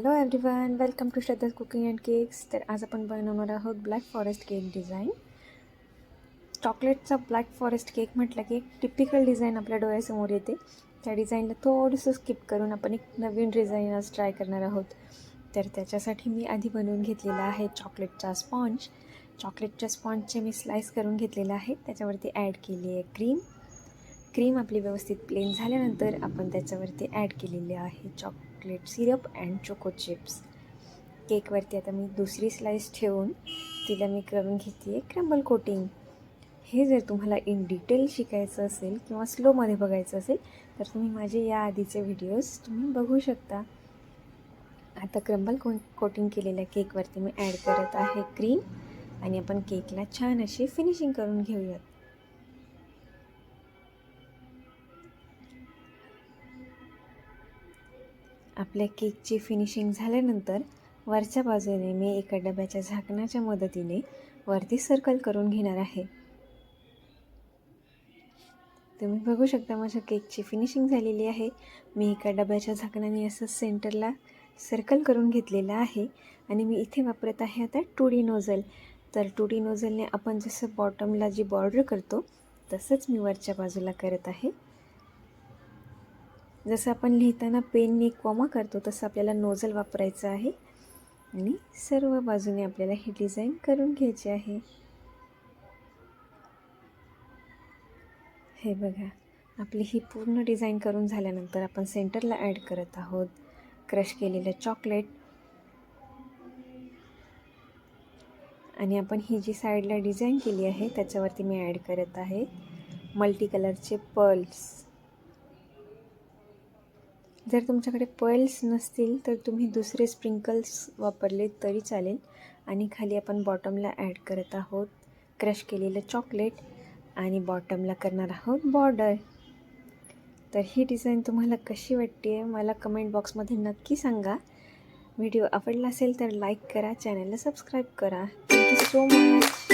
Hello everyone, welcome to Shraddha's cooking and cakes. तर आज आपण बनवणार आहोत ब्लॅक फॉरेस्ट केक डिझाईन. चॉकलेटचा ब्लॅक फॉरेस्ट केक म्हटलं की एक टिपिकल डिझाईन आपल्या डोळ्यासमोर येते. त्या डिझाईनला थोडंसं स्किप करून आपण एक नवीन डिझाईन आज ट्राय करणार आहोत. तर त्याच्यासाठी मी आधी बनवून घेतलेला आहे चॉकलेटचा स्पॉन्ज. चॉकलेटच्या स्पॉन्जचे मी स्लाइस करून घेतलेला आहे. त्याच्यावरती ॲड केली आहे क्रीम आपली व्यवस्थित प्लेन झाल्यानंतर आपण त्याच्यावरती ॲड केलेले आहे chocolate syrup and choco chips. केकवरती आता मी दुसरी स्लाइस ठेवून तिला मी करून घेते आहे क्रम्बल कोटिंग. हे जर तुम्हाला इन डिटेल शिकायचं असेल किंवा स्लोमध्ये बघायचं असेल तर तुम्ही माझे या आधीचे व्हिडिओज तुम्ही बघू शकता. आता क्रम्बल कोटिंग केलेल्या केकवरती मी ॲड करत आहे क्रीम आणि आपण केकला छान अशी फिनिशिंग करून घेऊयात. आपल्या केकची फिनिशिंग झाल्यानंतर वरच्या बाजूने मी एका डब्याच्या झाकणाच्या मदतीने वरती सर्कल करून घेणार आहे. तुम्ही बघू शकता माझ्या केकची फिनिशिंग झालेली आहे. मी एका डब्याच्या झाकणाने असं सेंटरला सर्कल करून घेतलेलं आहे आणि मी इथे वापरत आहे आता 2D नोझल. तर 2D नोझलने आपण जसं बॉटमला जी बॉर्डर करतो तसंच मी वरच्या बाजूला करत आहे. जसं आपण लिहिताना पेनने कॉमा करतो तसं आपल्याला नोझल वापरायचं आहे आणि सर्व बाजूने आपल्याला ही डिझाईन करून घ्यायची आहे. हे बघा, आपली ही पूर्ण डिझाईन करून झाल्यानंतर आपण सेंटरला ॲड करत आहोत क्रश केलेलं चॉकलेट आणि आपण ही जी साईडला डिझाईन केली आहे त्याच्यावरती मी ॲड करत आहे मल्टी कलरचे पर्ल्स. जर तुमच्याकडे पर्ल्स नसतील तर तुम्ही दुसरे स्प्रिंकल्स वापरले तरी चालेल. आणि खाली आपण बॉटमला ॲड करत आहोत क्रश केलेलं चॉकलेट आणि बॉटमला करणार आहोत बॉर्डर. तर ही डिझाईन तुम्हाला कशी वाटते मला कमेंट बॉक्समध्ये नक्की सांगा. व्हिडिओ आवडला असेल तर लाईक करा, चॅनलला सबस्क्राईब करा. Thank you so much.